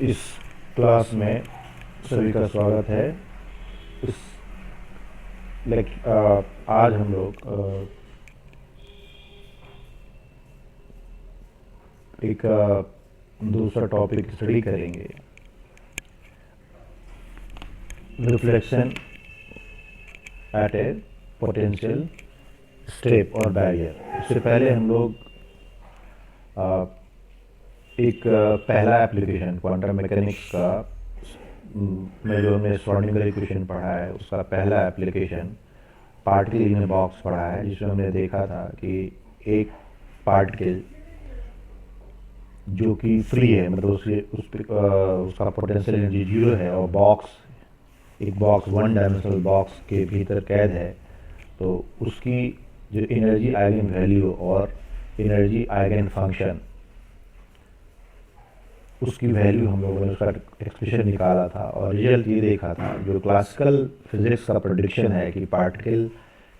इस क्लास में सभी का स्वागत है। इस आज हम लोग एक दूसरा टॉपिक स्टडी करेंगे, रिफ्लेक्शन एट ए पोटेंशियल स्टेप और बैरियर। इससे पहले हम लोग एक पहला एप्लीकेशन क्वांटम मैकेनिक्स का में जो हमने श्रोडिंगर इक्वेशन पढ़ा है उसका पहला application particle in a box पढ़ा है, जिसमें हमने देखा था कि एक पार्टिकल जो कि फ्री है, मतलब उसका पोटेंशियल एनर्जी जीरो है और एक बॉक्स वन डायमेंशनल बॉक्स के भीतर कैद है, तो उसकी जो एनर्जी आइगन वैल्यू और एनर्जी आइगन फंक्शन, उसकी वैल्यू हम लोगों ने उसका एक्सप्रेशन निकाला था और रिजल्ट ये देखा था। जो क्लासिकल फिजिक्स का प्रेडिक्शन है कि पार्टिकल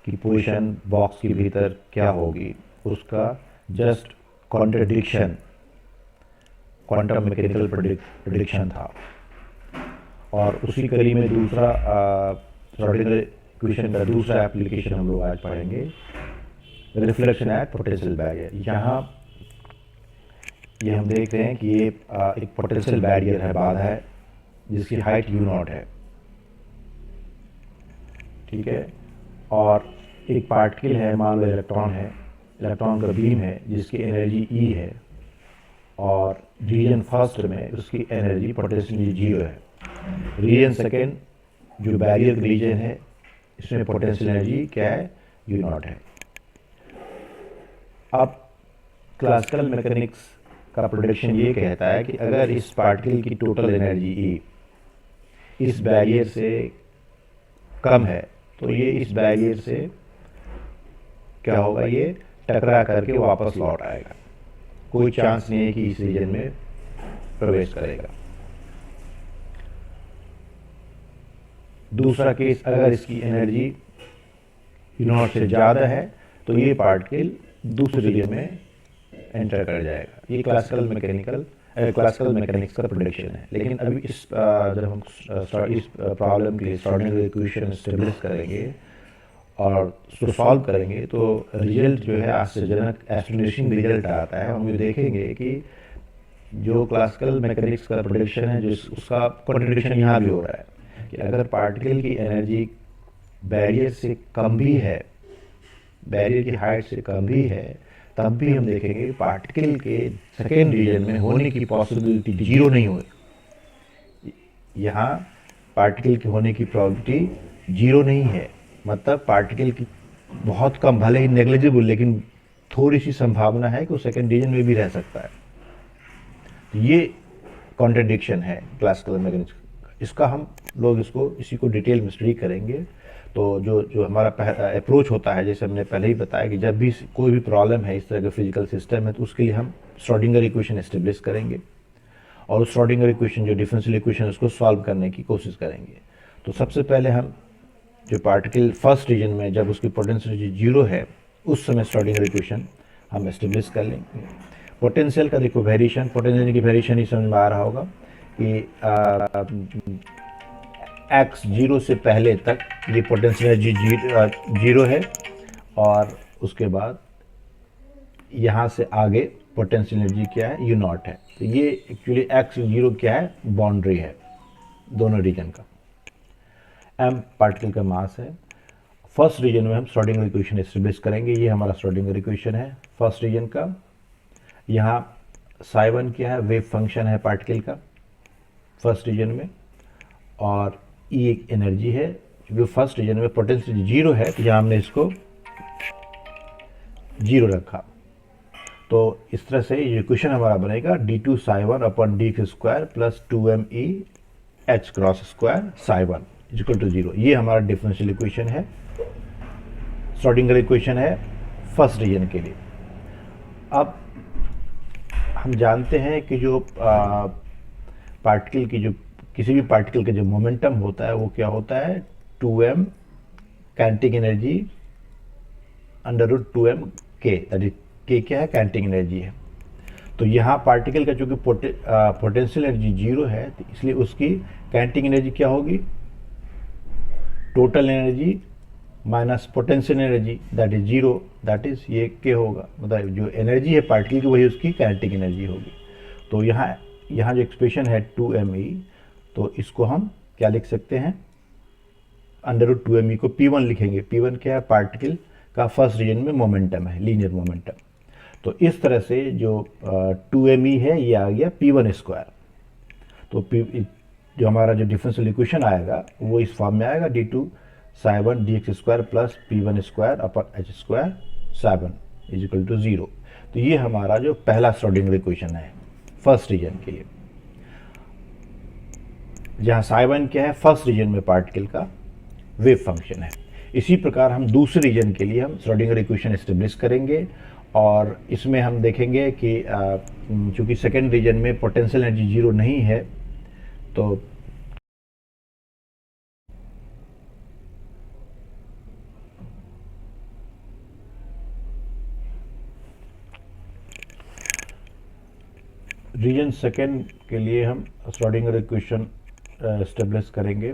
की पोजीशन बॉक्स के भीतर क्या होगी, उसका just contradiction quantum mechanical prediction था। और उसी कड़ी में दूसरा श्रोडिंगर इक्वेशन का दूसरा एप्लीकेशन हम लोग आज पढ़ेंगे, रिफ्लेक्शन एट पोटेंशियल बैरियर। यहाँ ये हम देख रहे हैं कि ये एक पोटेंशियल बैरियर है, बाधा है, जिसकी हाइट u0 है, ठीक है। और एक पार्टिकल है, मान लो इलेक्ट्रॉन है, इलेक्ट्रॉन का बीम है जिसकी एनर्जी E है और रीजन फर्स्ट में उसकी एनर्जी पोटेंशियल जीरो है। रीजन सेकेंड जो बैरियर रीजन है, इसमें पोटेंशियल एनर्जी क्या है, u0 है। अब क्लासिकल मैकेनिक्स का प्रेडिक्शन ये कहता है कि अगर इस पार्टिकल की टोटल एनर्जी E इस बैरियर से कम है तो ये इस बैरियर से क्या होगा, ये टकरा करके वापस लौट आएगा, कोई चांस नहीं है कि इस रीजन में प्रवेश करेगा। दूसरा केस, अगर इसकी एनर्जी u0 से ज़्यादा है तो ये पार्टिकल दूसरे रीजन में एंटर कर जाएगा। ये क्लासिकल मैकेनिक्स का प्रेडिक्शन है। लेकिन अभी जब हम इस प्रॉब्लम के लिए श्रोडिंगर इक्वेशन स्टेब्लिश करेंगे और उसको सॉल्व करेंगे तो रिजल्ट जो है आश्चर्यजनक एस्टोनिशिंग रिजल्ट आता है। हम ये देखेंगे कि जो क्लासिकल मैकेनिक्स का प्रेडिक्शन है, जो उसका कॉन्ट्रडिक्शन यहाँ भी हो रहा है कि अगर पार्टिकल की एनर्जी बैरियर से कम भी है, बैरियर की हाइट से कम भी है, तब भी हम देखेंगे पार्टिकल के सेकेंड रीजन में होने की पॉसिबिलिटी जीरो नहीं होगी। यहाँ पार्टिकल के होने की प्रोबेबिलिटी जीरो नहीं है, मतलब पार्टिकल की बहुत कम, भले ही नेग्लिजिबल, लेकिन थोड़ी सी संभावना है कि वो सेकेंड रीजन में भी रह सकता है। तो ये कॉन्ट्रडिक्शन है क्लासिकल मैकेनिक्स। इसका हम लोग इसी को डिटेल में स्टडी करेंगे। तो जो हमारा अप्रोच होता है, जैसे हमने पहले ही बताया कि जब भी कोई भी प्रॉब्लम है इस तरह का फिजिकल सिस्टम है, तो उसके लिए हम श्रोडिंगर इक्वेशन एस्टेब्लिश करेंगे और उस श्रोडिंगर इक्वेशन जो डिफरेंशियल इक्वेशन उसको सॉल्व करने की कोशिश करेंगे। तो सबसे पहले हम जो पार्टिकल फर्स्ट रीजन में जब उसकी पोटेंशियल जीरो है, उस समय श्रोडिंगर इक्वेशन हम एस्टेब्लिश कर लेंगे। पोटेंशियल का देखो वेरिएशन, पोटेंशियल की वेरिएशन ही समझ में आ रहा होगा कि x जीरो से पहले तक ये पोटेंशियल एनर्जी जीरो है और उसके बाद यहाँ से आगे पोटेंशियल एनर्जी क्या है, u0 है। तो ये एक्चुअली x जीरो क्या है, बाउंड्री है दोनों रीजन का। m पार्टिकल का मास है। फर्स्ट रीजन में हम श्रोडिंगर इक्वेशन एस्टेब्लिश करेंगे। ये हमारा श्रोडिंगर इक्वेशन है फर्स्ट रीजन का। यहाँ psi1 क्या है, वेव फंक्शन है पार्टिकल का फर्स्ट रीजन में, और E एक एनर्जी है जो फर्स्ट रीजन में पोटेंशियल जीरो है, तो यहाँ हमने इसको जीरो रखा। तो इस तरह से ये इक्वेशन हमारा बनेगा d2 psi1 upon d square plus 2me h cross square psi1 equal to zero. ये हमारा डिफरेंशियल इक्वेशन है, श्रोडिंगर इक्वेशन है फर्स्ट रीजन के लिए। अब हम जानते हैं कि जो पार्टिकल की जो किसी भी पार्टिकल का जो मोमेंटम होता है वो क्या होता है, 2m kinetic energy under root 2m k, that is k क्या है, काइनेटिक एनर्जी है। तो यहाँ पार्टिकल का चूंकि पोटेंशियल एनर्जी जीरो है, तो इसलिए उसकी काइनेटिक एनर्जी क्या होगी, total energy minus potential energy that is zero, that is ये के होगा, मतलब जो एनर्जी है पार्टिकल की वही उसकी काइनेटिक एनर्जी होगी। तो यहाँ जो एक्सप्रेशन है 2me, तो इसको हम क्या लिख सकते हैं, √2me को P1 लिखेंगे। P1 क्या है, पार्टिकल का फर्स्ट रीजन में मोमेंटम है, लीनियर मोमेंटम। तो इस तरह से जो 2me है ये आ गया P1 स्क्वायर। तो जो हमारा जो डिफरेंशियल इक्वेशन आएगा वो इस फॉर्म में आएगा, d2 psi1 dx square plus P1 square upon h square psi1 is equal to 0। तो ये हमारा जो पहला श्रोडिंगर इक्वेशन है फर्स्ट रीजन के लिए, जहाँ psi1 क्या है, फर्स्ट रीजन में पार्टिकल का वेव फंक्शन है। इसी प्रकार हम दूसरे रीजन के लिए हम श्रोडिंगर इक्वेशन एस्टेब्लिश करेंगे, और इसमें हम देखेंगे कि चूंकि सेकेंड रीजन में पोटेंशियल एनर्जी जीरो नहीं है, तो रीजन सेकेंड के लिए हम श्रोडिंगर इक्वेशन एस्टेब्लिश करेंगे।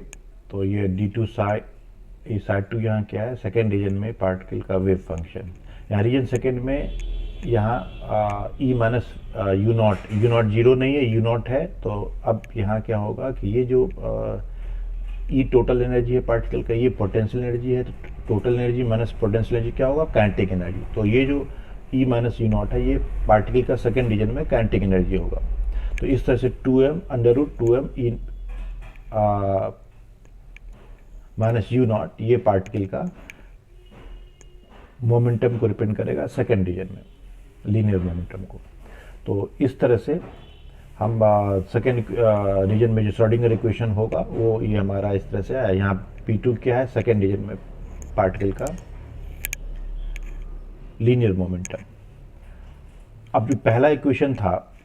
तो ये d2 psi, ये psi2 यहाँ क्या है, सेकेंड रीजन में पार्टिकल का वेव फंक्शन। यहाँ रीजन सेकेंड में यहाँ e minus you not zero नहीं है, यू नॉट है। तो अब यहाँ क्या होगा कि ये जो ई टोटल एनर्जी है पार्टिकल का, ये पोटेंशियल एनर्जी है, तो total energy minus potential energy क्या होगा, काइनेटिक एनर्जी। तो ये जो ई माइनस यू नॉट है ये पार्टिकल का सेकेंड रीजन में काइनेटिक एनर्जी होगा। तो इस तरह से 2m √2m E minus you not ये पार्टिकल का मोमेंटम को रिप्रेजेंट करेगा सेकेंड रीजन में, लीनियर मोमेंटम को। तो इस तरह से हम सेकेंड रीजन में जो श्रोडिंगर इक्वेशन होगा वो ये हमारा इस तरह से है। यहाँ P2 क्या है, सेकेंड रीजन में पार्टिकल का लीनियर मोमेंटम। अब जो पहला इक्वेशन था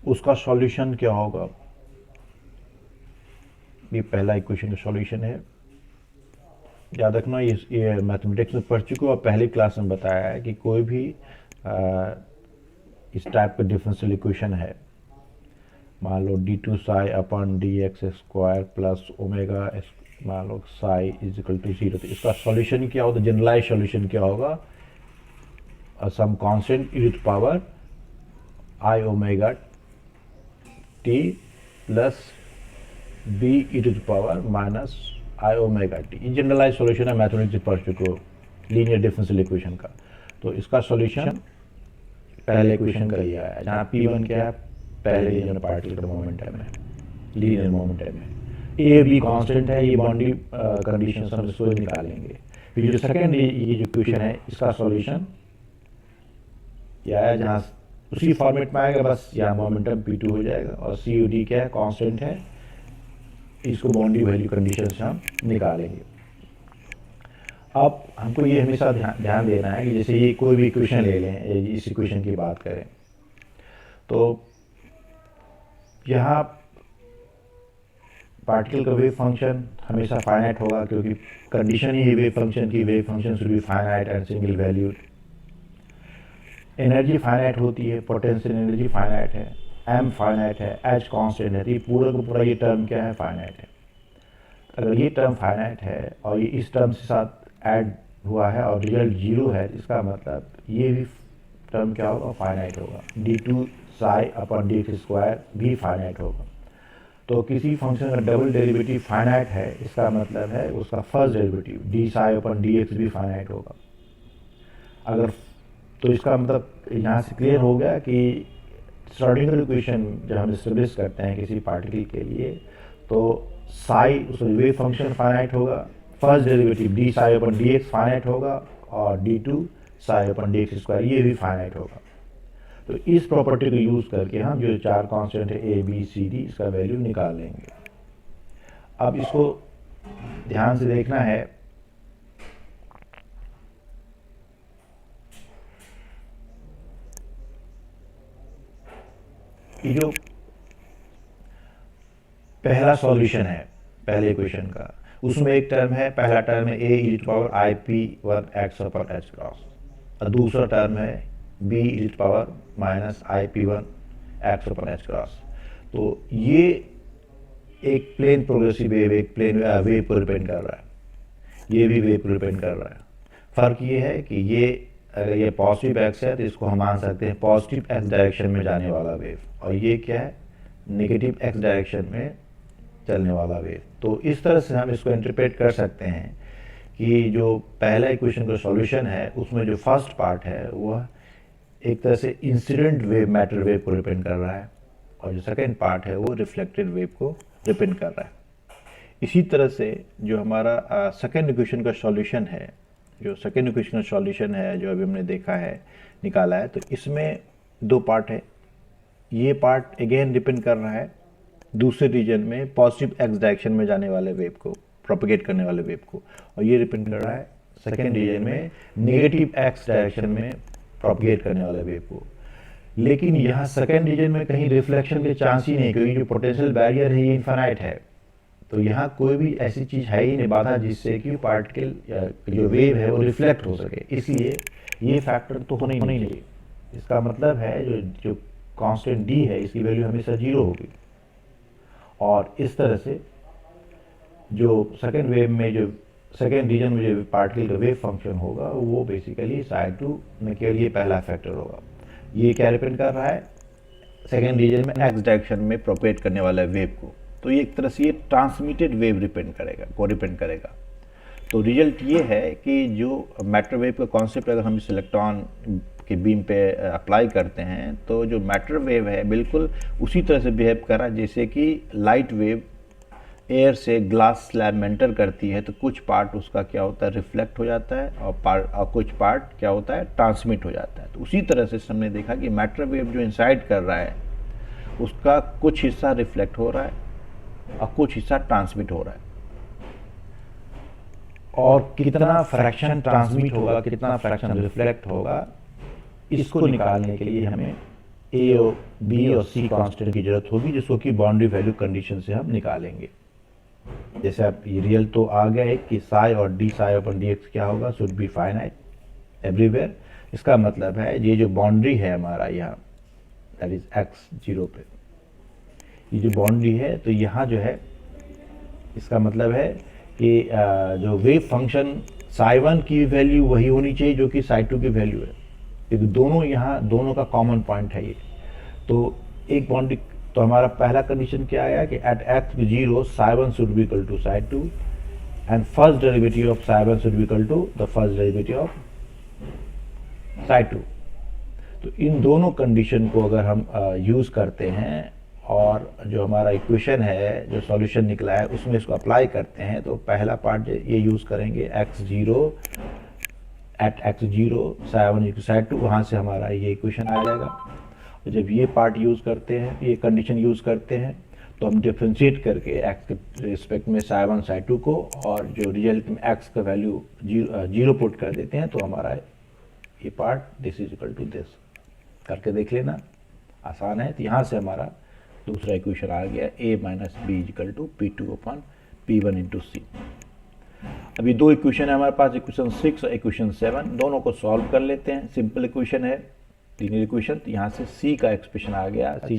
उसका सॉल्यूशन क्या होगा, ये पहला इक्वेशन का सॉल्यूशन है। याद रखना ये मैथमेटिक्स में पढ़ चुके हो और पहली क्लास में बताया है कि कोई भी इस टाइप का डिफरेंशियल इक्वेशन है, मान लो d2 psi अपन dx स्क्वायर प्लस ओमेगा मान लो psi इज इक्वल टू 0, तो इसका सॉल्यूशन क्या होगा, जनरलाइज सॉल्यूशन क्या होगा, some constant e to the power i omega t plus b e to the power minus i omega t। ये generalize solution है, mathematics पढ़ चुके हो लीनियर डिफरेंशियल इक्वेशन का। तो इसका सॉल्यूशन पहले इक्वेशन का ही आया, जहाँ P1 क्या है, पहले रीजन पार्टिकल का मोमेंटम है, लीनियर मोमेंटम है, ए बी कांस्टेंट है, ये बाउंड्री कंडीशन हम इसको निकालेंगे। फिर जो सेकेंड ये जो क्वेश्चन है इसका सॉल्यूशन यह है, जहाँ उसी फॉर्मेट में आएगा, बस यहाँ मोमेंटम P2 हो जाएगा और COD क्या है, कांस्टेंट है, इसको बाउंड्री वैल्यू कंडीशन से हम निकालेंगे। अब हमको ये हमेशा ध्यान देना है कि जैसे ये कोई भी इक्वेशन ले लें, इस इक्वेशन की बात करें तो यहाँ पार्टिकल का वेव फंक्शन हमेशा फाइनाइट होगा, क्योंकि कंडीशन ही है वेव फंक्शन की, wave function should be finite and single valued. Energy finite होती है, पोटेंशियल एनर्जी फाइनाइट है, m फाइनाइट है, h कांस्टेंट है। ये पूरा का पूरा ये टर्म क्या है, फाइनाइट है। अगर ये टर्म फाइनाइट है और ये इस टर्म के साथ ऐड हुआ है और रिजल्ट जीरो है, इसका मतलब ये भी टर्म क्या होगा, फाइनाइट होगा। d2 psi अपन dx स्क्वायर भी फाइनाइट होगा। तो किसी फंक्शन का डबल डेरिवेटिव फाइनाइट है, इसका मतलब है उसका फर्स्ट डेरिवेटिव d psi अपन dx भी फाइनाइट होगा। अगर तो इसका मतलब यहाँ से क्लियर हो गया कि श्रोडिंगर इक्वेशन जब हम एस्टेब्लिश करते हैं किसी पार्टिकल के लिए, तो साई उसका वेव फंक्शन फाइनाइट होगा, फर्स्ट डेरिवेटिव d psi अपन dx फाइनाइट होगा और d2 psi अपन dx स्क्वायर ये भी फाइनाइट होगा। तो इस प्रॉपर्टी को यूज करके हम जो चार कांस्टेंट है a b c d इसका वैल्यू निकाल लेंगे। अब इसको ध्यान से देखना है, ये जो पहला सॉल्यूशन है पहले इक्वेशन का, उसमें एक टर्म है, पहला टर्म है a e to power i p 1 x upon h cross, और दूसरा टर्म है B e power minus I P one X upon H cross. तो ये एक प्लेन प्रोग्रेसिव वेव, एक प्लेन वेव को रिप्रेजेंट कर रहा है, ये भी वेव को रिप्रेजेंट कर रहा है। फर्क ये है कि ये अगर ये पॉजिटिव एक्स है तो इसको हम मान सकते हैं पॉजिटिव एक्स डायरेक्शन में जाने वाला वेव, और ये क्या है, नेगेटिव एक्स डायरेक्शन में चलने वाला वेव। तो इस तरह से हम इसको इंटरप्रेट कर सकते हैं कि जो पहला इक्वेशन का सॉल्यूशन है उसमें जो फर्स्ट पार्ट है वह एक तरह से इंसिडेंट वेव मैटर वेव को रिप्रेजेंट कर रहा है, और जो सेकेंड पार्ट है वो रिफ्लेक्टेड वेव को रिप्रेजेंट कर रहा है। इसी तरह से जो हमारा सेकेंड इक्वेशन का सॉल्यूशन है, जो सेकेंड इक्वेशन का सॉल्यूशन है जो अभी हमने देखा है, निकाला है, तो इसमें दो पार्ट है। ये पार्ट अगेन डिपेंड कर रहा है दूसरे रीजन में पॉजिटिव एक्स डायरेक्शन में जाने वाले वेव को, प्रोपेगेट करने वाले वेव को, और ये डिपेंड कर रहा है सेकेंड रीजन में नेगेटिव एक्स डायरेक्शन में प्रोपेगेट करने वाले वेव को। लेकिन यहाँ सेकेंड रीजन में कहीं रिफ्लेक्शन के चांस ही नहीं, क्योंकि जो पोटेंशियल बैरियर है ये इनफाइनाइट है। तो यहाँ कोई भी ऐसी चीज है ही नहीं बाधा जिससे कि पार्टिकल या जो वेव है वो रिफ्लेक्ट हो सके, इसलिए ये फैक्टर तो होना ही नहीं चाहिए। इसका मतलब है जो कांस्टेंट डी है इसकी वैल्यू हमेशा 0 होगी, और इस तरह से जो सेकेंड वेव में जो सेकेंड रीजन में जो पार्टिकल का वेव फंक्शन होगा वो बेसिकली साइड टू में केवल ये पहला फैक्टर होगा। ये क्या रिप्रेजेंट कर रहा है, सेकेंड रीजन में एक्स डायरेक्शन में प्रोपेगेट करने वाला वेव को। तो ये एक तरह से ये ट्रांसमिटेड वेव रिप्रेजेंट करेगा। तो रिजल्ट ये है कि जो मैटर वेव का कॉन्सेप्ट अगर हम इस इलेक्ट्रॉन के बीम पे अप्लाई करते हैं तो जो मैटर वेव है बिल्कुल उसी तरह से बिहेव कर रहा है जैसे कि लाइट वेव एयर से ग्लास स्लैब में एंटर करती है, तो कुछ पार्ट उसका क्या होता है, रिफ्लेक्ट हो जाता है, और कुछ पार्ट क्या होता है, ट्रांसमिट हो जाता है। तो उसी तरह से हमने देखा कि मैटर वेव जो इंसाइड कर रहा है उसका कुछ हिस्सा रिफ्लेक्ट हो रहा है और कुछ हिस्सा ट्रांसमिट हो रहा है, और कितना फ्रैक्शन ट्रांसमिट होगा, कितना फ्रैक्शन रिफ्लेक्ट होगा, इसको निकालने के लिए हमें ए और बी और सी कांस्टेंट की जरूरत होगी, जिसको कि बाउंड्री वैल्यू कंडीशन से हम निकालेंगे। जैसे अब ये रियल तो आ गया है कि साई और डी साई अपन डी एक्स क्या होगा, शुड बी फाइनाइट एवरीवेयर। इसका मतलब है ये जो बाउंड्री है हमारा यहाँ, दैट इज एक्स 0 पे, ये जो बाउंड्री है, तो यहाँ जो है इसका मतलब है कि जो वेव फंक्शन साई 1 की वैल्यू वही होनी चाहिए जो कि साई 2 की वैल्यू है, क्योंकि दोनों यहाँ दोनों का कॉमन पॉइंट है ये। तो एक बाउंड्री, तो हमारा पहला कंडीशन क्या आया कि at X 0 psi 1 should be equal to psi 2 and first derivative of psi 1 should be equal to the first derivative of psi 2। तो इन दोनों कंडीशन को अगर हम यूज करते हैं और जो हमारा इक्वेशन है, जो सॉल्यूशन निकला है, उसमें इसको अप्लाई करते हैं, तो पहला पार्ट ये यूज करेंगे x0 eight x0 Sai 1 Sai 2, वहाँ से हमारा ये इक्वेशन आ जाएगा। तो जब ये पार्ट यूज करते हैं, ये कंडीशन यूज करते हैं, तो हम डिफ्रेंशिएट करके x के रिस्पेक्ट में साई 1 साई 2 को, और जो रिजल्ट में x का वैल्यू 0 पुट कर देते हैं, तो हमारा ये part this is equal to this करके देख लेना, आसान है। तो यहाँ से हमारा दूसरा इक्वेशन आ गया a minus B equal to P2 upon P1 into C. अभी दो इक्वेशन है हमारे पास, इक्वेशन 6 और इक्वेशन 7, दोनों को सॉल्व कर लेते हैं। सिंपल इक्वेशन है, लीनियर इक्वेशन। तो यहाँ से c का एक्सप्रेशन आ गया c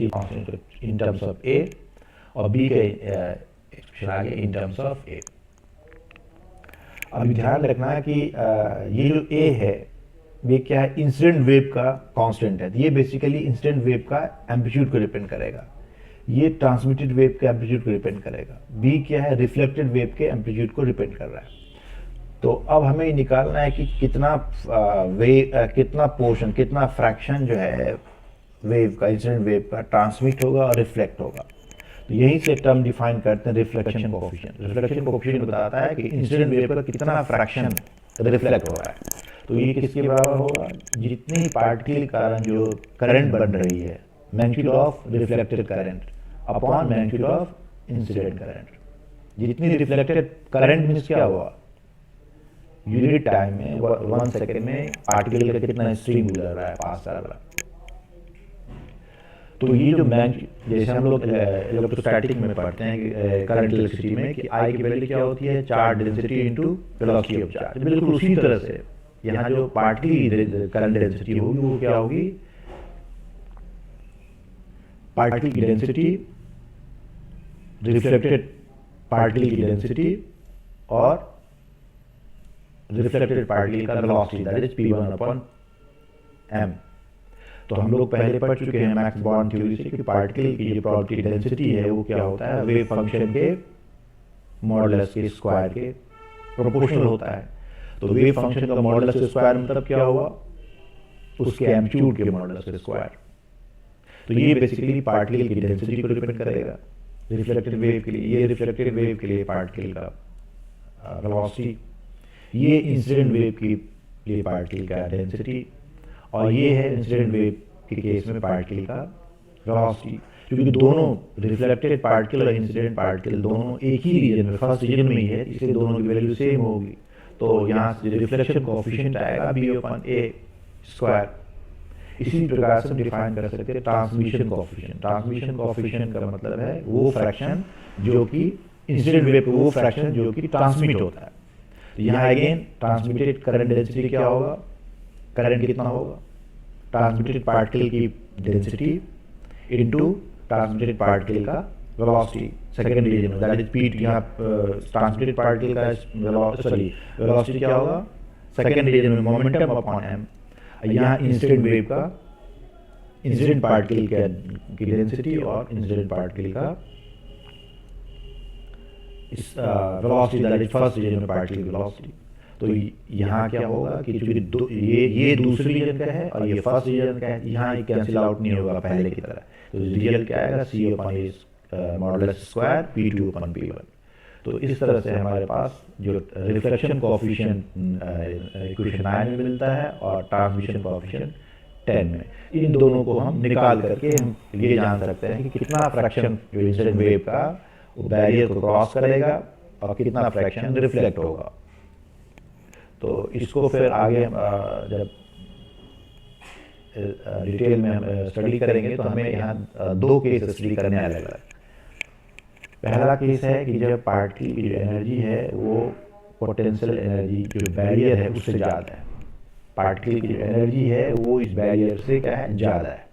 in terms of a, और b का एक्सप्रेशन आ गया इन टर्म्स ऑफ a। अभी ध्यान रखना है कि ये जो a है ये क्या है, इंसिडेंट वेव का कांस्टेंट है। ये बेसिकली इंसिडेंट वेव का एम्पलीट्यूड को डिपेंड करेगा, ये ट्रांसमिटेड वेव के एम्पलीट्यूड को डिपेंड करेगा। बी क्या है, रिफ्लेक्टेड वेव के एम्पलीट्यूड को डिपेंड कर रहा है। तो अब हमें निकालना है कि कितना कितना पोर्शन, कितना फ्रैक्शन जो है वेव का, इंसिडेंट वेव का ट्रांसमिट होगा और रिफ्लेक्ट होगा। तो यहीं से टर्म डिफाइन करते हैं रिफ्लेक्शन कोएफिशिएंट। रिफ्लेक्शन कोएफिशिएंट बताता है कि इंसिडेंट वेव का कितना फ्रैक्शन रिफ्लेक्ट हो रहा है। तो ये किसके बराबर होगा, जितने ही पार्टिकल के कारण जो करंट बन रही है, magnitude of reflected current upon magnitude of incident current. जितनी रिफ्लेक्टेड करंट मींस क्या हुआ, यूनिट टाइम में 1 सेकेंड में पार्टिकल का कितना स्ट्रीम गुजर रहा है, पास कर रहा है। तो ये जो जैसे हम लोग इलेक्ट्रोस्टैटिक में पढ़ते हैं करंट इलेक्ट्रिसिटी में कि आई की वैल्यू क्या होती है, charge density into velocity of charge. बिल्कुल उसी तरह से यहाँ जो पार्टिकल करंट डेंसिटी होगी वो क्या होगी, पार्टिकल की डेंसिटी, रिफ्लेक्टेड पार्टिकल की डेंसिटी और रिफ्लेक्टेड पार्टिकल का वेलोसिटी, दैट इज p1/m। तो हम लोग पहले पढ़ चुके हैं मैक्स बॉर्न थ्योरी से कि पार्टिकल की जो प्रोबेबिलिटी डेंसिटी है वो क्या होता है, वेव फंक्शन के मॉडुलस के स्क्वायर के प्रोपोर्शनल होता है। तो वेव फंक्शन का मॉडुलस स्क्वायर मतलब क्या हुआ, उसके एम्पलीट्यूड के मॉडुलस स्क्वायर। तो ये बेसिकली पार्टिकल की डेंसिटी को डिपेंड करेगा रिफ्लेक्टेड वेव के लिए। ये रिफ्लेक्टेड वेव के लिए पार्टिकल का वेलोसिटी, ये इंसिडेंट वेव के लिए पार्टिकल का डेंसिटी, और ये है इंसिडेंट वेव के केस में पार्टिकल का वेलोसिटी। क्योंकि दोनों रिफ्लेक्टेड पार्टिकल और इंसिडेंट पार्टिकल दोनों एक ही रीजन में, फर्स्ट रीजन में ही है, इसलिए दोनों की वैल्यू सेम होगी। तो यहाँ से रिफ्लेक्शन कोएफिशिएंट आएगा b/a²। इसी प्रकार से हम डिफाइन कर सकते हैं ट्रांसमिशन कोएफिशिएंट। ट्रांसमिशन कोएफिशिएंट का मतलब है वो फ्रैक्शन जो कि इंसिडेंट वेव पे, वो फ्रैक्शन जो कि ट्रांसमिट होता है। तो यहाँ अगेन ट्रांसमिटेड करंट डेंसिटी क्या होगा, करंट कितना होगा, ट्रांसमिटेड पार्टिकल की डेंसिटी इनटू ट्रांसमिटेड पार्टिकल का वेलोसिटी सेकंड रीजन में, दैट इज p। यहाँ ट्रांसमिटेड पार्टिकल का वेलोसिटी क्या होगा, सेकंड रीजन में मोमेंटम अपॉन m। यहाँ इंसिडेंट वेव का, इंसिडेंट पार्टिकल की डेंसिटी और इंसिडेंट पार्टिकल का इस velocity, that is first region में पार्टिकल की वेलोसिटी। तो यहाँ क्या होगा कि चूंकि ये दूसरे रीजन का है और ये फर्स्ट रीजन का है, यहाँ ये कैंसिल आउट नहीं होगा पहले की तरह। तो रिजल्ट क्या आएगा, c/a मॉडुलस स्क्वायर p2/p1। तो इस तरह से हमारे पास जो रिफ्लेक्शन कोएफिशिएंट इक्वेशन 9 में मिलता है और ट्रांसमिशन कोएफिशिएंट 10 में। इन दोनों को हम निकाल करके हम ये जान सकते हैं कि कितना फ्रैक्शन जो इंसिडेंट वेव का वो बैरियर को क्रॉस करेगा और कितना फ्रैक्शन रिफ्लेक्ट होगा। तो इसको फिर आगे जब डिटेल में हम स्टडी करेंगे तो हमें यहाँ दो केस स्टडी करने अलग अलग। पहला केस है कि जब पार्टिकल की जो एनर्जी है वो पोटेंशियल एनर्जी जो बैरियर है उससे ज़्यादा है। पार्टिकल की जो एनर्जी है वो इस बैरियर से क्या है, ज़्यादा है।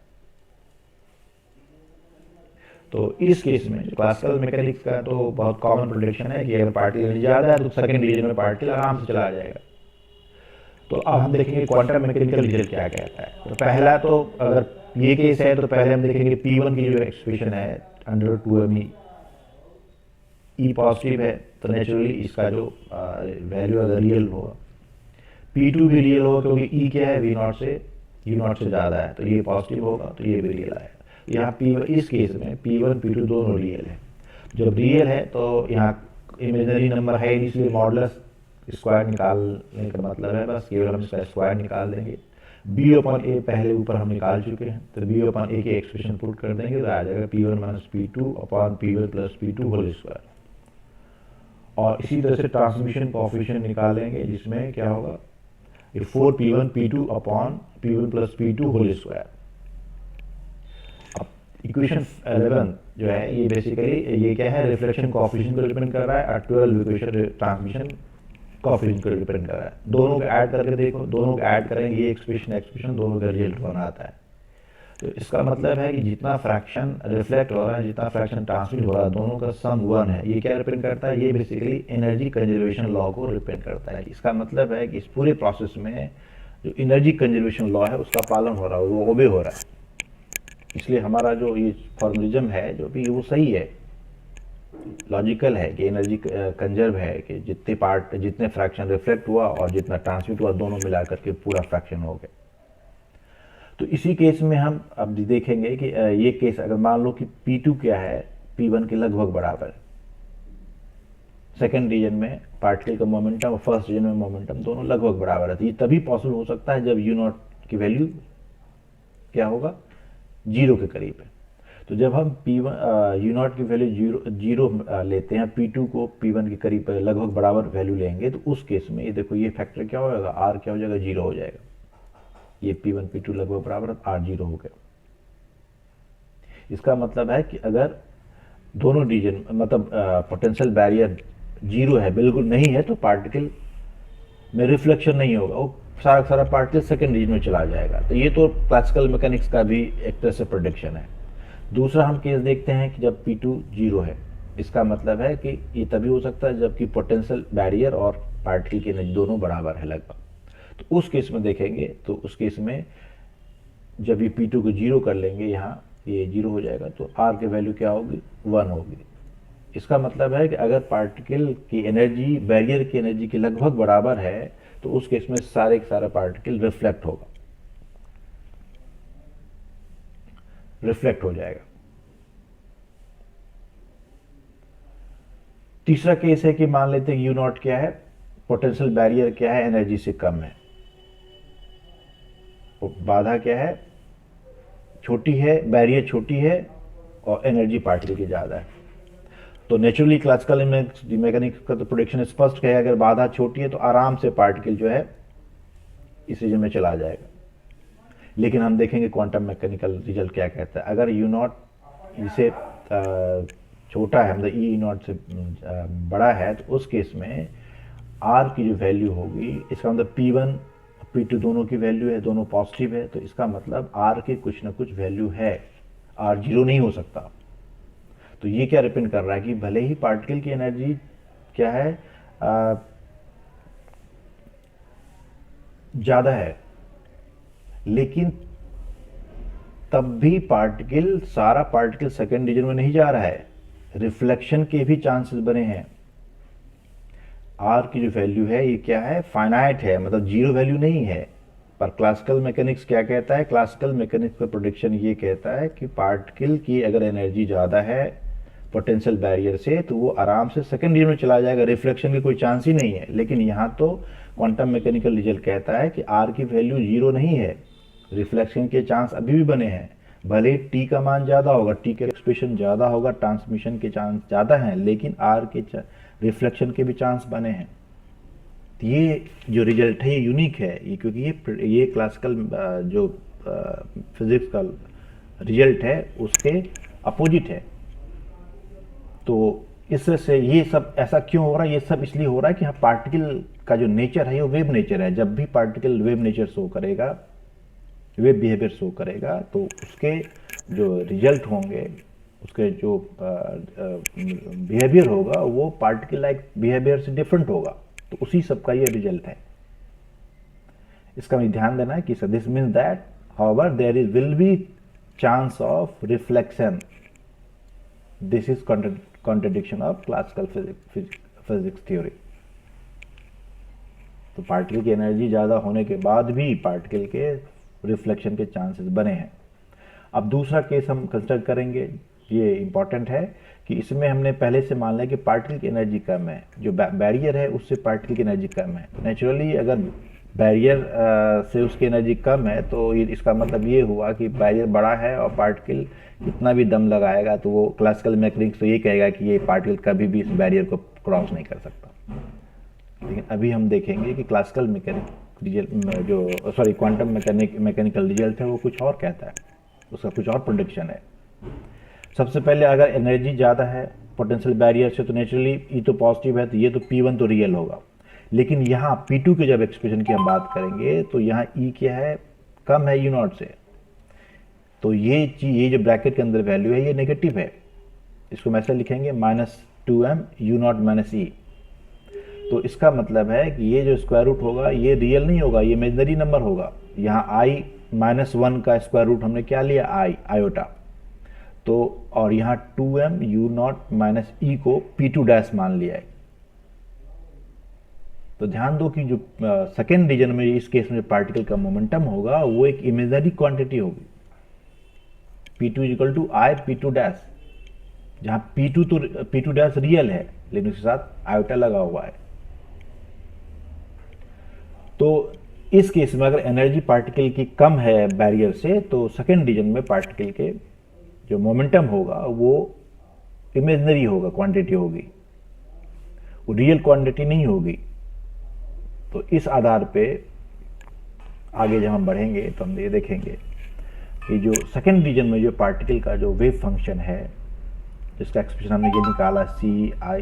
तो इस केस में क्लासिकल मैकेनिक्स का तो बहुत कॉमन प्रेडिक्शन है कि अगर पार्टिकल ज़्यादा है तो सेकंड रीजन में पार्टिकल आराम से चला जाएगा। तो अब हम देखेंगे क्वांटम मैकेनिकल रिजल्ट क्या कहता है। तो पहला तो अगर ये केस है तो पहले हम देखेंगे P1 की जो एक्सप्रेशन है √2m E पॉजिटिव है तो नेचुरली इसका जो वैल्यू अगर रियल होगा, P2 भी रियल होगा क्योंकि E क्या है, V0 से U0 से ज़्यादा है, तो ये पॉजिटिव होगा तो ये भी रियल आएगा। यहाँ P1 इस केस में P1 P2 दोनों रियल है। जब रियल है तो यहाँ इमेजिनरी नंबर है इसलिए मॉडुलस स्क्वायर निकालने का मतलब है बस केवल हम इसका स्क्वायर निकाल देंगे। b/a पहले ऊपर हम निकाल चुके हैं तो b/a की एक्सप्रेशन पुट कर देंगे तो आ जाएगा p1 - p2/p1 + p2 whole square. और इसी तरह से ट्रांसमिशन कोएफिशिएंट निकालेंगे जिसमें क्या होगा, ये 4p1 p2/p1 + p2 whole square. अब इक्वेशन 11 जो है ये बेसिकली ये क्या है, रिफ्लेक्शन कोएफिशिएंट को डिपेंड कर रहा है और 12 इक्वेशन ट्रांसमिशन कोएफिशिएंट को डिपेंड कर रहा है। दोनों को ऐड करके देखो, दोनों को ऐड करेंगे ये एक्सप्रेशन दोनों का रिजल्ट बनाता है। तो इसका मतलब है कि जितना फ्रैक्शन रिफ्लेक्ट हो रहा है, जितना फ्रैक्शन ट्रांसमिट हो रहा है, दोनों का सम 1 है। ये क्या रिप्रेजेंट करता है, ये बेसिकली एनर्जी कंजर्वेशन लॉ को रिप्रेजेंट करता है। इसका मतलब है कि इस पूरे प्रोसेस में जो एनर्जी कंजर्वेशन लॉ है उसका पालन हो रहा है, वो ओबे हो रहा है। इसलिए हमारा जो ये फॉर्मुलिज्म है जो भी वो सही है, लॉजिकल है कि एनर्जी कंजर्व है कि जितने फ्रैक्शन रिफ्लेक्ट हुआ और जितना ट्रांसमिट हुआ दोनों मिला करके पूरा फ्रैक्शन हो गया। तो इसी केस में हम अब देखेंगे कि ये केस अगर मान लो कि P2 क्या है, P1 के लगभग बराबर है। सेकेंड रीजन में पार्टिकल का मोमेंटम और फर्स्ट रीजन में मोमेंटम दोनों लगभग बराबर है। तो ये तभी पॉसिबल हो सकता है जब U0 की वैल्यू क्या होगा, 0 के करीब है। तो जब हम U0 की वैल्यू 0 लेते हैं, P2 को P1 के करीब लगभग बराबर वैल्यू लेंगे तो उस केस में ये देखो ये फैक्टर क्या हो जाएगा, R क्या हो जाएगा, 0 हो जाएगा। ये P1 P2 लगभग बराबर, R 0 हो गया। इसका मतलब है कि अगर दोनों रीजन मतलब पोटेंशियल बैरियर 0 है, बिल्कुल नहीं है, तो पार्टिकल में रिफ्लेक्शन नहीं होगा, वो सारा सारा पार्टिकल सेकेंड रीजन में चला जाएगा। तो ये तो क्लासिकल मैकेनिक्स का भी एक तरह से प्रोडिक्शन है। दूसरा हम केस देखते हैं कि जब P2 जीरो है, इसका मतलब है कि ये तभी हो सकता है जबकि पोटेंशियल बैरियर और पार्टिकल की एनर्जी दोनों बराबर है लगभग। तो उस केस में देखेंगे तो उस केस में जब ये P2 को जीरो कर लेंगे, यहाँ ये जीरो हो जाएगा, तो R की वैल्यू क्या होगी, 1 होगी। इसका मतलब है कि अगर पार्टिकल की एनर्जी बैरियर की एनर्जी के लगभग बराबर है तो उस केस में सारे के सारा पार्टिकल रिफ्लेक्ट होगा, रिफ्लेक्ट हो जाएगा। तीसरा केस है कि मान लेते हैं यू नॉट क्या है, पोटेंशियल बैरियर क्या है, एनर्जी से कम है, बाधा क्या है, छोटी है, बैरियर छोटी है और एनर्जी पार्टिकल की ज़्यादा है। तो नेचुरली क्लासिकल मैकेनिक्स का तो प्रोडिक्शन स्पष्ट है, अगर बाधा छोटी है तो आराम से पार्टिकल जो है इस रीजन में चला जाएगा। लेकिन हम देखेंगे क्वांटम मैकेनिकल रिजल्ट क्या कहता है। अगर यू नॉट इसे छोटा है, मतलब ई नॉट से बड़ा है, तो उस केस में आर की जो वैल्यू होगी, इसका मतलब P1 P2 दोनों की वैल्यू है, दोनों पॉजिटिव है, तो इसका मतलब आर की कुछ ना कुछ वैल्यू है, आर जीरो नहीं हो सकता। तो ये क्या रिप्रेजेंट कर रहा है कि भले ही पार्टिकल की एनर्जी क्या है, ज़्यादा है, लेकिन तब भी पार्टिकल, सारा पार्टिकल सेकेंड रीजन में नहीं जा रहा है, रिफ्लेक्शन के भी चांसेस बने हैं। आर की जो वैल्यू है ये क्या है, फाइनाइट है, मतलब जीरो वैल्यू नहीं है। पर क्लासिकल मैकेनिक्स क्या कहता है, क्लासिकल मैकेनिक्स का प्रोडिक्शन ये कहता है कि पार्टिकल की अगर एनर्जी ज़्यादा है पोटेंशियल बैरियर से तो वो आराम से सेकेंड रीजन में चला जाएगा, रिफ्लेक्शन की कोई चांस ही नहीं है। लेकिन यहाँ तो क्वांटम मैकेनिकल रिजल्ट कहता है कि आर की वैल्यू जीरो नहीं है, रिफ्लेक्शन के चांस अभी भी बने हैं। भले टी का मान ज़्यादा होगा, टी का एक्सप्रेशन ज़्यादा होगा, ट्रांसमिशन के चांस ज़्यादा हैं, लेकिन आर के रिफ्लेक्शन के भी चांस बने हैं। तो ये जो रिजल्ट है ये यूनिक है, ये क्योंकि ये क्लासिकल जो फिजिक्स का रिजल्ट है उसके अपोजिट है। तो इससे ये सब ऐसा क्यों हो रहा है, ये सब इसलिए हो रहा है कि हाँ पार्टिकल का जो नेचर है वो वेव नेचर है। जब भी पार्टिकल वेव नेचर शो करेगा, वेव बिहेवियर शो करेगा, तो उसके जो रिजल्ट होंगे, उसके जो बिहेवियर होगा वो पार्टिकल लाइक बिहेवियर से डिफरेंट होगा। तो उसी सब का ये रिजल्ट है। इसका हमें ध्यान देना है कि this means that however there is will be chance of reflection. This is contradiction of classical physics theory. तो पार्टिकल की एनर्जी ज़्यादा होने के बाद भी पार्टिकल के रिफ्लेक्शन के चांसेस बने हैं। अब दूसरा केस हम कंसिडर करेंगे, ये इंपॉर्टेंट है कि इसमें हमने पहले से मान लिया कि पार्टिकल की एनर्जी कम है, जो बैरियर है उससे पार्टिकल की एनर्जी कम है। नेचुरली अगर बैरियर से उसकी एनर्जी कम है तो इसका मतलब ये हुआ कि बैरियर बड़ा है और पार्टिकल कितना भी दम लगाएगा तो वो क्लासिकल मैकेनिक्स तो ये कहेगा कि ये पार्टिकल कभी भी इस बैरियर को क्रॉस नहीं कर सकता। लेकिन अभी हम देखेंगे कि क्लासिकल मैकेनिक रिजल्ट जो क्वांटम मैकेनिकल रिजल्ट है वो कुछ और कहता है, उसका कुछ और प्रोडिक्शन है। सबसे पहले अगर एनर्जी ज़्यादा है पोटेंशियल बैरियर से तो नेचुरली ई तो पॉजिटिव है, तो ये तो P1 तो रियल होगा। लेकिन यहाँ P2 के जब एक्सप्रेशन की हम बात करेंगे तो यहाँ ई क्या है, कम है यू नॉट से, तो ये चीज, ये जो ब्रैकेट के अंदर वैल्यू है ये नेगेटिव है। इसको हम ऐसे लिखेंगे -2m यू नॉट माइनस ई। तो इसका मतलब है कि ये जो स्क्वायर रूट होगा ये रियल नहीं होगा, ये इमेजिनरी नंबर होगा। यहाँ i -1 का स्क्वायर रूट हमने क्या लिया, आयोटा। तो और यहाँ 2m यू नॉट माइनस ई को P2 डैश मान लिया है। तो ध्यान दो कि जो सेकेंड रीजन में इस केस में पार्टिकल का मोमेंटम होगा वो एक इमेजिनरी क्वांटिटी होगी, P2 equal to I P2 dash, जहां P2 डैश रियल है लेकिन उसके साथ आयोटा लगा हुआ है। तो इस केस में अगर एनर्जी पार्टिकल की कम है बैरियर से तो सेकेंड रीजन में पार्टिकल के जो मोमेंटम होगा वो इमेजिनरी होगा, क्वांटिटी होगी, वो रियल क्वांटिटी नहीं होगी। तो इस आधार पे आगे जब हम बढ़ेंगे तो हम ये देखेंगे कि जो सेकेंड रीजन में जो पार्टिकल का जो वेव फंक्शन है, जिसका एक्सप्रेशन हमने ये निकाला CI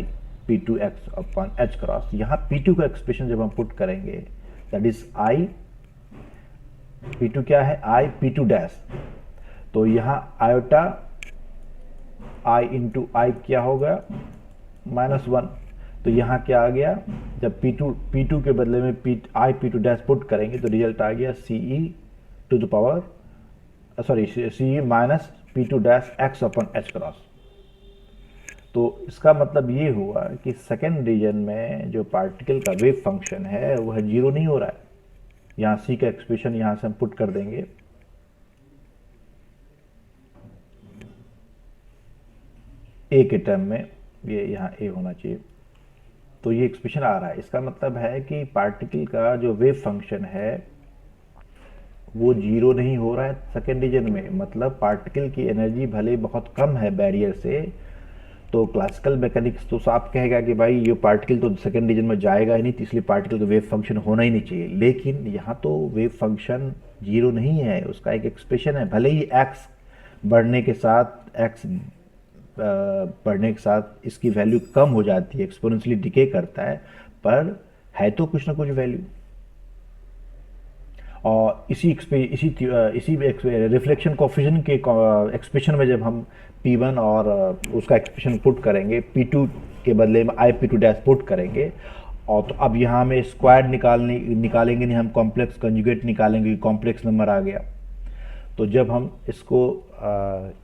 P2x/h क्रॉस, यहाँ P2 का एक्सप्रेशन जब हम पुट करेंगे दैट इज I P2 क्या है, I P2 डैश। तो यहाँ आयोटा I इंटू आई क्या होगा, -1। तो यहाँ क्या आ गया, जब P2 के बदले में I P2 डैश पुट करेंगे तो रिजल्ट आ गया CE to the power CE minus P2 dash x upon h cross. तो इसका मतलब ये हुआ कि सेकेंड रीजन में जो पार्टिकल का वेव फंक्शन है वह जीरो नहीं हो रहा है। यहाँ C का एक्सप्रेशन यहाँ से हम पुट कर देंगे, A के टर्म में, ये यहाँ A होना चाहिए। तो ये एक्सप्रेशन आ रहा है। इसका मतलब है कि पार्टिकल का जो वेव फंक्शन है वो जीरो नहीं हो रहा है सेकेंड रीजन में। मतलब पार्टिकल की एनर्जी भले बहुत कम है बैरियर से, तो क्लासिकल मैकेनिक्स तो साफ कहेगा कि भाई ये पार्टिकल तो सेकेंड रीजन में जाएगा ही नहीं, तो इसलिए पार्टिकल का वेव फंक्शन होना ही नहीं चाहिए। लेकिन यहाँ तो वेव फंक्शन जीरो नहीं है, उसका एक एक्सप्रेशन है। भले ही एक्स बढ़ने के साथ इसकी वैल्यू कम हो जाती है, एक्सपोनेंशियली डिके करता है, पर है तो कुछ ना कुछ वैल्यू। और इसी रिफ्लेक्शन कोफिशिएंट के एक्सप्रेशन में जब हम P1 और उसका एक्सप्रेशन पुट करेंगे, P2 के बदले में I P2 डैश पुट करेंगे, और तो अब यहाँ हमें स्क्वायर्ड निकालेंगे नहीं, हम कॉम्प्लेक्स कंजुगेट निकालेंगे, कॉम्प्लेक्स नंबर आ गया। तो जब हम इसको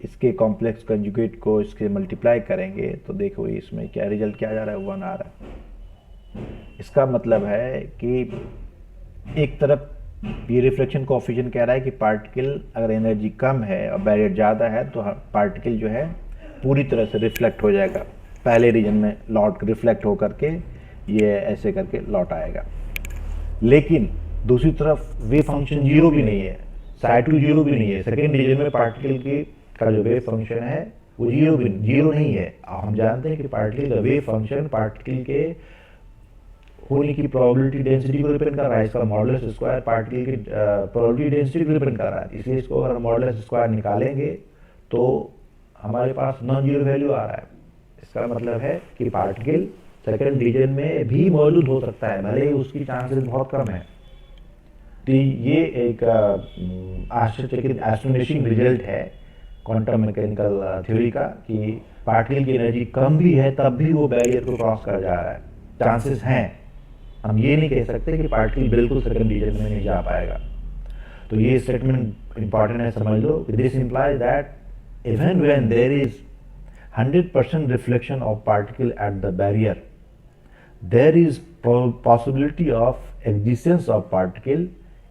इसके कॉम्प्लेक्स कंजुगेट को इसके मल्टीप्लाई करेंगे तो देखो इसमें क्या रिजल्ट क्या जा रहा है, 1 आ रहा है। इसका मतलब है कि एक तरफ ये रिफ्लेक्शन कोएफिशिएंट कह रहा है कि पार्टिकल अगर एनर्जी कम है और बैरियर ज़्यादा है तो पार्टिकल जो है पूरी तरह से रिफ्लेक्ट हो जाएगा, पहले रीजन में लौट रिफ्लेक्ट हो करके ये ऐसे करके लौट आएगा। लेकिन दूसरी तरफ वेव फंक्शन जीरो भी नहीं है, साई2 जीरो भी नहीं है। सेकेंड रीजन में पार्टिकल की का जो वेव फंक्शन है वो जीरो नहीं है। हम जानते हैं कि पार्टिकल का वेव फंक्शन पार्टिकल के होने की प्रोबेबिलिटी डेंसिटी को डिपेंड कर रहा है। इसका मॉडुलस स्क्वायर पार्टिकल की प्रोबेबिलिटी डेंसिटी को डिपेंड कर रहा है। इसलिए इसको अगर मॉडुलस स्क्वायर निकालेंगे तो हमारे पास नॉन जीरो वैल्यू आ रहा है। इसका मतलब है कि पार्टिकल सेकेंड रीजन में भी मौजूद हो सकता है, भले ही उसकी चांसेस बहुत कम है। तो ये एक आश्चर्यचकित एस्टोनिशिंग रिजल्ट है क्वांटम मैकेनिकल थ्योरी का कि पार्टिकल की एनर्जी कम भी है तब भी वो बैरियर को क्रॉस कर जा रहा है। चांसेस हैं, हम ये नहीं कह सकते कि पार्टिकल बिल्कुल सेकेंड रीजन में नहीं जा पाएगा। तो ये स्टेटमेंट इंपॉर्टेंट है, समझ लो। This implies that even when there is 100% reflection of particle at the barrier, there is possibility of existence of particle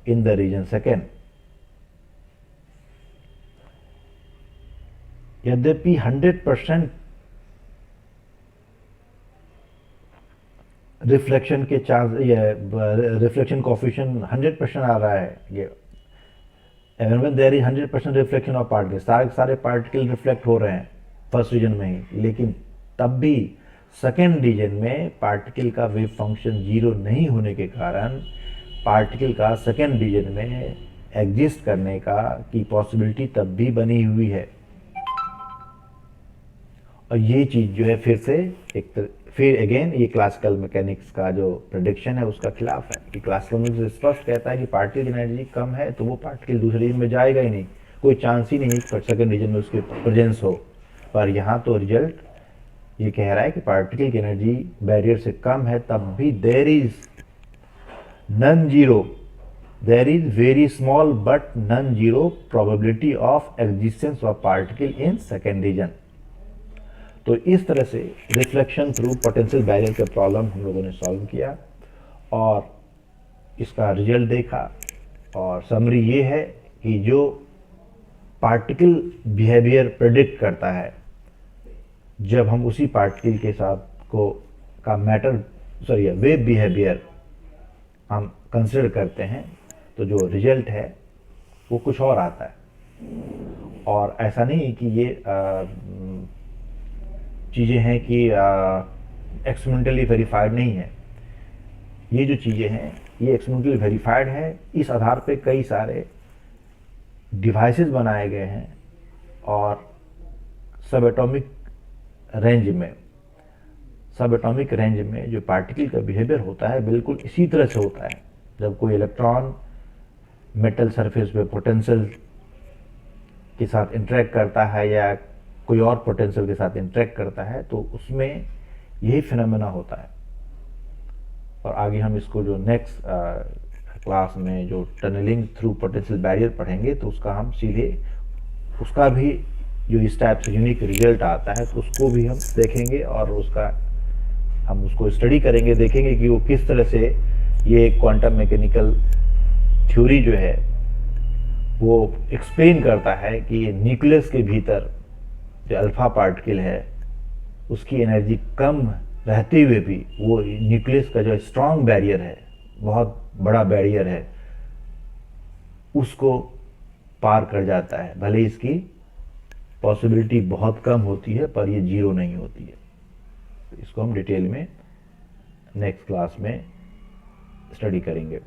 in the region second। यद्यपि 100% रिफ्लेक्शन के चांस, ये रिफ्लेक्शन कोएफिशिएंट 100% आ रहा है, ये even when there is 100% reflection of particle, सारे particle reflect हो रहे हैं फर्स्ट रीजन में ही, लेकिन तब भी सेकेंड रीजन में पार्टिकल का वेव फंक्शन जीरो नहीं होने के कारण पार्टिकल का सेकेंड रीजन में एग्जिस्ट करने का की पॉसिबिलिटी तब भी बनी हुई है। और ये चीज़ जो है फिर अगेन ये क्लासिकल मैकेनिक्स का जो प्रेडिक्शन है उसका खिलाफ है कि क्लासिकल मैकेनिक्स स्पष्ट कहता है कि पार्टिकल की एनर्जी कम है तो वो पार्टिकल दूसरे रीजन में जाएगा ही नहीं, कोई चांस ही नहीं है सेकेंड रीजन में उसके प्रेजेंस हो। पर यहाँ तो रिजल्ट ये कह रहा है कि पार्टिकल की एनर्जी बैरियर से कम है तब भी there is non zero, there is very small but non zero probability of existence of particle in second region. तो इस तरह से रिफ्लेक्शन थ्रू पोटेंशियल बैरियर का प्रॉब्लम हम लोगों ने सॉल्व किया और इसका रिजल्ट देखा। और समरी ये है कि जो पार्टिकल बिहेवियर प्रेडिक्ट करता है, जब हम उसी पार्टिकल के साथ का वेव बिहेवियर हम कंसिडर करते हैं तो जो रिजल्ट है वो कुछ और आता है। और ऐसा नहीं कि ये चीज़ें हैं कि एक्सपेरिमेंटली वेरीफाइड नहीं है। ये जो चीज़ें हैं ये एक्सपेरिमेंटली वेरीफाइड है। इस आधार पे कई सारे डिवाइसेस बनाए गए हैं और सब एटॉमिक रेंज में जो पार्टिकल का बिहेवियर होता है बिल्कुल इसी तरह से होता है। जब कोई इलेक्ट्रॉन मेटल सरफेस पे पोटेंशियल के साथ इंटरेक्ट करता है या कोई और पोटेंशियल के साथ इंटरेक्ट करता है, तो उसमें यही फिनोमेना होता है। और आगे हम इसको जो नेक्स्ट क्लास में जो टनलिंग थ्रू पोटेंशियल बैरियर पढ़ेंगे, तो उसका हम सीधे उसका भी जो इस टाइप से यूनिक रिजल्ट आता है तो उसको भी हम देखेंगे और हम उसको स्टडी करेंगे, देखेंगे कि वो किस तरह से ये क्वांटम मैकेनिकल थ्योरी जो है वो एक्सप्लेन करता है कि ये न्यूक्लियस के भीतर जो अल्फा पार्टिकल है उसकी एनर्जी कम रहते हुए भी वो न्यूक्लियस का जो स्ट्रॉन्ग बैरियर है, बहुत बड़ा बैरियर है, उसको पार कर जाता है। भले इसकी पॉसिबिलिटी बहुत कम होती है पर ये जीरो नहीं होती है। इसको हम डिटेल में नेक्स्ट क्लास में स्टडी करेंगे।